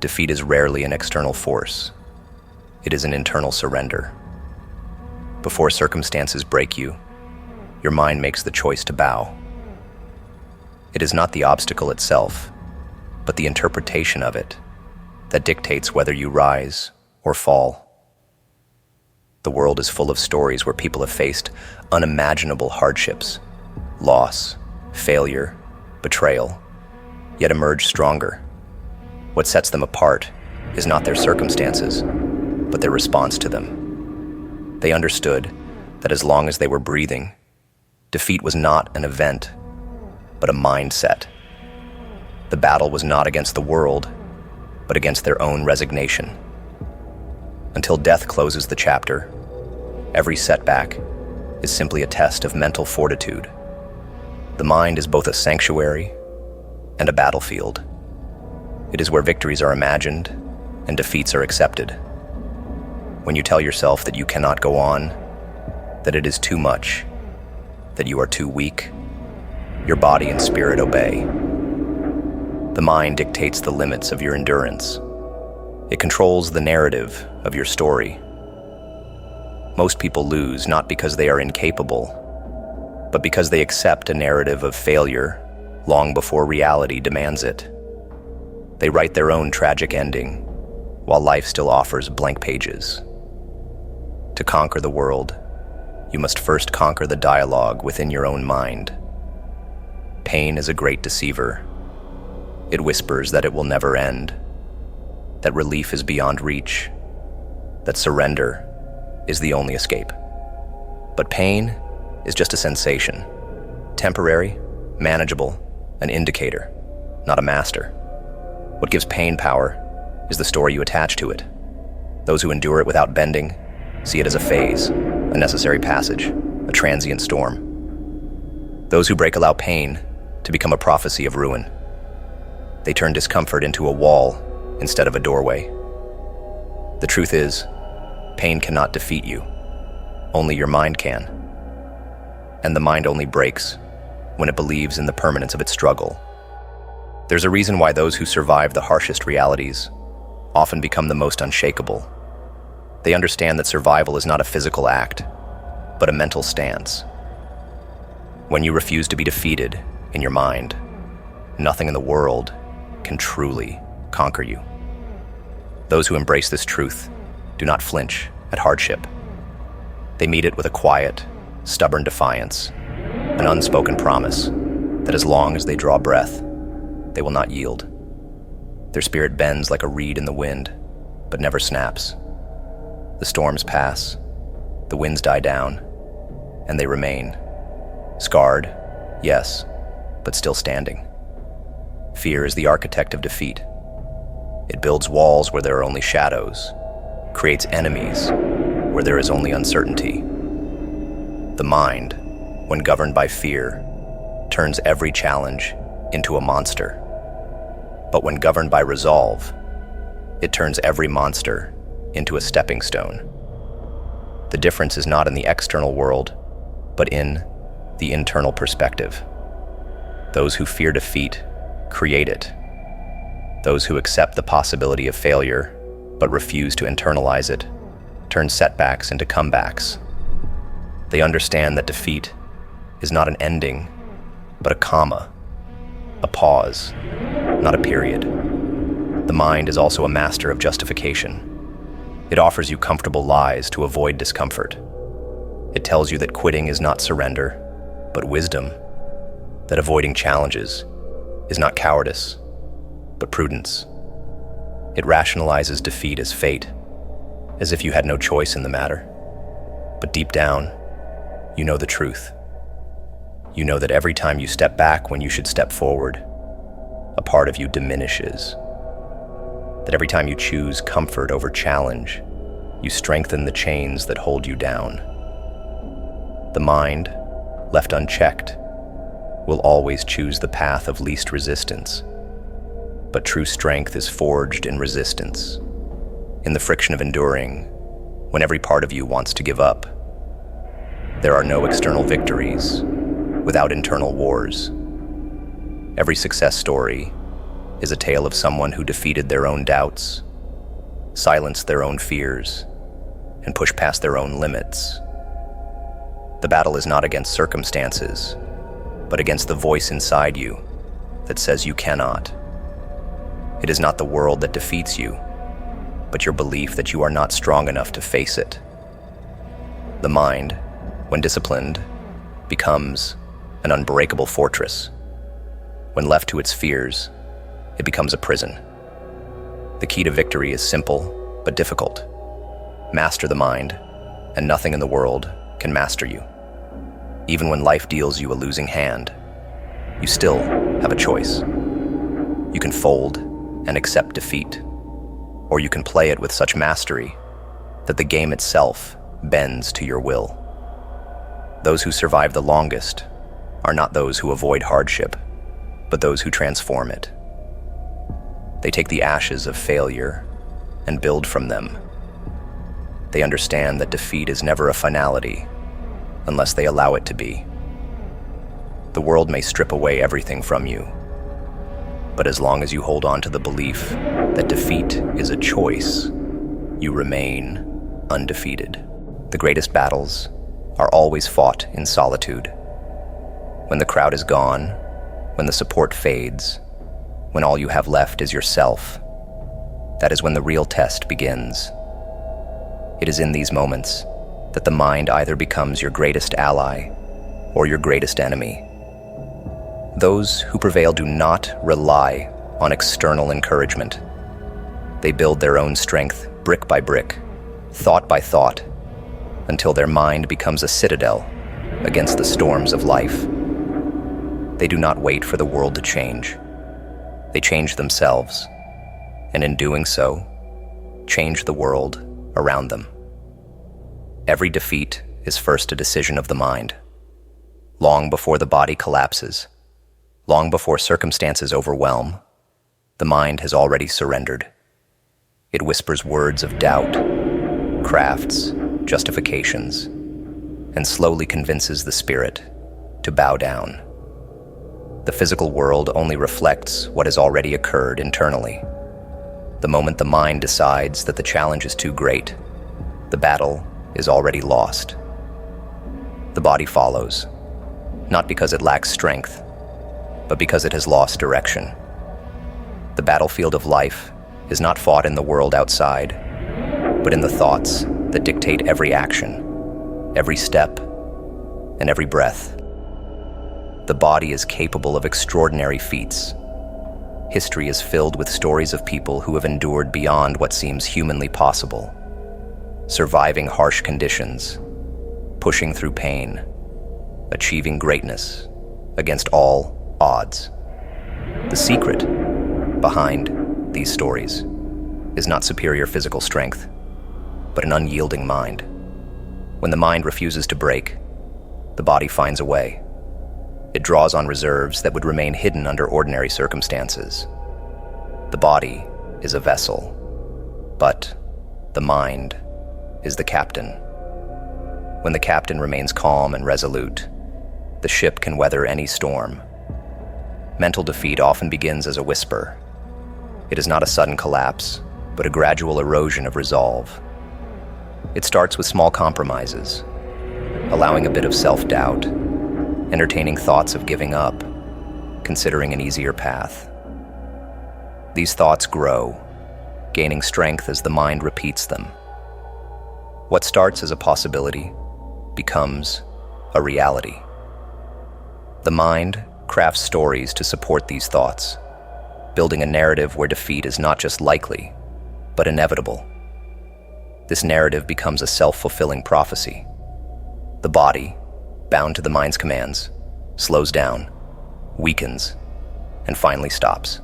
defeat is rarely an external force. It is an internal surrender. Before circumstances break you, your mind makes the choice to bow. It is not the obstacle itself, but the interpretation of it that dictates whether you rise or fall. The world is full of stories where people have faced unimaginable hardships, loss, failure, betrayal, yet emerge stronger. What sets them apart is not their circumstances, but their response to them. They understood that as long as they were breathing, defeat was not an event, but a mindset. The battle was not against the world, but against their own resignation. Until death closes the chapter, every setback is simply a test of mental fortitude. The mind is both a sanctuary and a battlefield. It is where victories are imagined and defeats are accepted. When you tell yourself that you cannot go on, that it is too much, that you are too weak, your body and spirit obey. The mind dictates the limits of your endurance. It controls the narrative of your story. Most people lose not because they are incapable, but because they accept a narrative of failure long before reality demands it. They write their own tragic ending, while life still offers blank pages. To conquer the world, you must first conquer the dialogue within your own mind. Pain is a great deceiver. It whispers that it will never end, that relief is beyond reach, that surrender is the only escape. But pain is just a sensation, temporary, manageable, an indicator, not a master. What gives pain power is the story you attach to it. Those who endure it without bending see it as a phase, a necessary passage, a transient storm. Those who break allow pain to become a prophecy of ruin. They turn discomfort into a wall instead of a doorway. The truth is, pain cannot defeat you. Only your mind can. And the mind only breaks when it believes in the permanence of its struggle. There's a reason why those who survive the harshest realities often become the most unshakable. They understand that survival is not a physical act, but a mental stance. When you refuse to be defeated in your mind, nothing in the world can truly conquer you. Those who embrace this truth do not flinch at hardship. They meet it with a quiet, stubborn defiance, an unspoken promise that as long as they draw breath, they will not yield. Their spirit bends like a reed in the wind, but never snaps. The storms pass, the winds die down, and they remain. Scarred, yes, but still standing. Fear is the architect of defeat. It builds walls where there are only shadows, creates enemies where there is only uncertainty. The mind, when governed by fear, turns every challenge into a monster. But when governed by resolve, it turns every monster into a stepping stone. The difference is not in the external world, but in the internal perspective. Those who fear defeat create it. Those who accept the possibility of failure, but refuse to internalize it, turn setbacks into comebacks. They understand that defeat is not an ending, but a comma, a pause, not a period. The mind is also a master of justification. It offers you comfortable lies to avoid discomfort. It tells you that quitting is not surrender, but wisdom, that avoiding challenges is not cowardice, but prudence. It rationalizes defeat as fate, as if you had no choice in the matter. But deep down, you know the truth. You know that every time you step back when you should step forward, a part of you diminishes. That every time you choose comfort over challenge, you strengthen the chains that hold you down. The mind, left unchecked, will always choose the path of least resistance. But true strength is forged in resistance, in the friction of enduring, when every part of you wants to give up. There are no external victories without internal wars. Every success story is a tale of someone who defeated their own doubts, silenced their own fears, and pushed past their own limits. The battle is not against circumstances, but against the voice inside you that says you cannot. It is not the world that defeats you, but your belief that you are not strong enough to face it. The mind, when disciplined, becomes an unbreakable fortress. When left to its fears, it becomes a prison. The key to victory is simple but difficult. Master the mind, and nothing in the world can master you. Even when life deals you a losing hand, you still have a choice. You can fold and accept defeat, or you can play it with such mastery that the game itself bends to your will. Those who survive the longest are not those who avoid hardship, but those who transform it. They take the ashes of failure and build from them. They understand that defeat is never a finality unless they allow it to be. The world may strip away everything from you, but as long as you hold on to the belief that defeat is a choice, you remain undefeated. The greatest battles are always fought in solitude. When the crowd is gone, when the support fades, when all you have left is yourself, that is when the real test begins. It is in these moments that the mind either becomes your greatest ally or your greatest enemy. Those who prevail do not rely on external encouragement. They build their own strength brick by brick, thought by thought, until their mind becomes a citadel against the storms of life. They do not wait for the world to change. They change themselves, and in doing so, change the world around them. Every defeat is first a decision of the mind. Long before the body collapses, long before circumstances overwhelm, the mind has already surrendered. It whispers words of doubt, crafts justifications, and slowly convinces the spirit to bow down. The physical world only reflects what has already occurred internally. The moment the mind decides that the challenge is too great, the battle is already lost. The body follows, not because it lacks strength, but because it has lost direction. The battlefield of life is not fought in the world outside, but in the thoughts that dictate every action, every step, and every breath. The body is capable of extraordinary feats. History is filled with stories of people who have endured beyond what seems humanly possible, surviving harsh conditions, pushing through pain, achieving greatness against all odds. The secret behind these stories is not superior physical strength, but an unyielding mind. When the mind refuses to break, the body finds a way. It draws on reserves that would remain hidden under ordinary circumstances. The body is a vessel, but the mind is the captain. When the captain remains calm and resolute, the ship can weather any storm. Mental defeat often begins as a whisper. It is not a sudden collapse, but a gradual erosion of resolve. It starts with small compromises, allowing a bit of self-doubt, entertaining thoughts of giving up, considering an easier path. These thoughts grow, gaining strength as the mind repeats them. What starts as a possibility becomes a reality. The mind crafts stories to support these thoughts, building a narrative where defeat is not just likely, but inevitable. This narrative becomes a self-fulfilling prophecy. The body, bound to the mind's commands, slows down, weakens, and finally stops.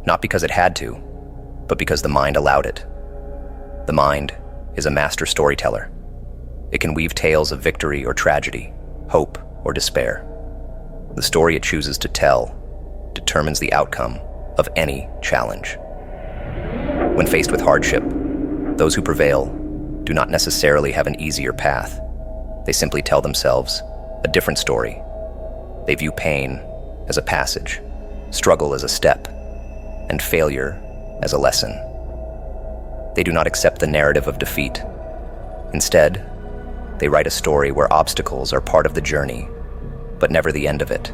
Not because it had to, but because the mind allowed it. The mind is a master storyteller. It can weave tales of victory or tragedy, hope or despair. The story it chooses to tell determines the outcome of any challenge. When faced with hardship, those who prevail do not necessarily have an easier path. They simply tell themselves a different story. They view pain as a passage, struggle as a step, and failure as a lesson. They do not accept the narrative of defeat. Instead, they write a story where obstacles are part of the journey, but never the end of it.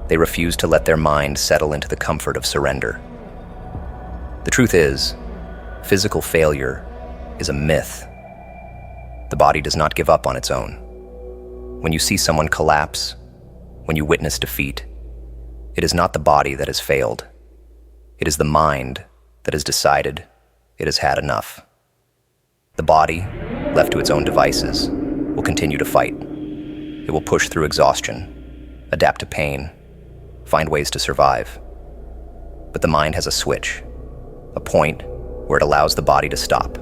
They refuse to let their mind settle into the comfort of surrender. The truth is, physical failure is a myth. The body does not give up on its own. When you see someone collapse, when you witness defeat, it is not the body that has failed. It is the mind that has decided it has had enough. The body, left to its own devices, will continue to fight. It will push through exhaustion, adapt to pain, find ways to survive. But the mind has a switch, a point where it allows the body to stop.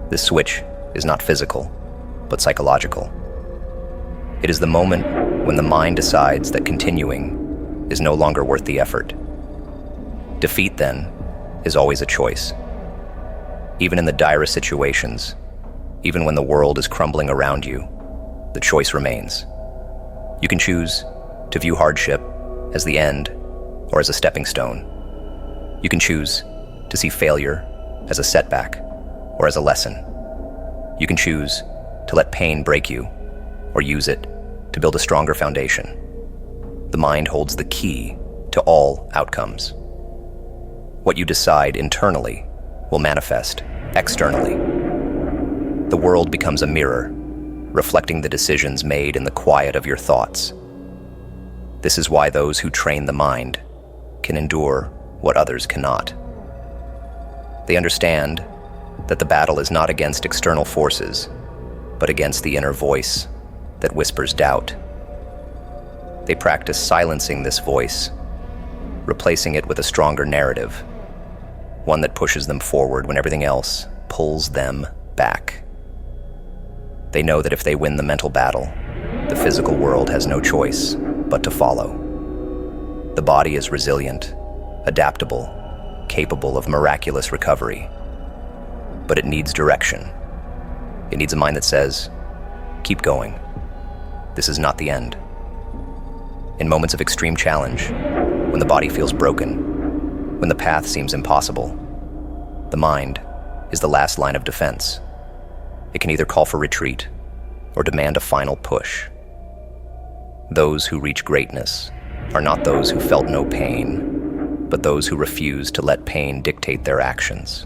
This switch is not physical, but psychological. It is the moment when the mind decides that continuing is no longer worth the effort. Defeat, then, is always a choice. Even in the direst situations, even when the world is crumbling around you, the choice remains. You can choose to view hardship as the end or as a stepping stone. You can choose to see failure as a setback or as a lesson. You can choose to let pain break you or use it to build a stronger foundation. The mind holds the key to all outcomes. What you decide internally will manifest externally. The world becomes a mirror, reflecting the decisions made in the quiet of your thoughts. This is why those who train the mind can endure what others cannot. They understand that the battle is not against external forces, but against the inner voice that whispers doubt. They practice silencing this voice, replacing it with a stronger narrative, one that pushes them forward when everything else pulls them back. They know that if they win the mental battle, the physical world has no choice but to follow. The body is resilient, adaptable, capable of miraculous recovery. But it needs direction. It needs a mind that says, keep going. This is not the end. In moments of extreme challenge, when the body feels broken, when the path seems impossible, the mind is the last line of defense. It can either call for retreat or demand a final push. Those who reach greatness are not those who felt no pain, but those who refuse to let pain dictate their actions.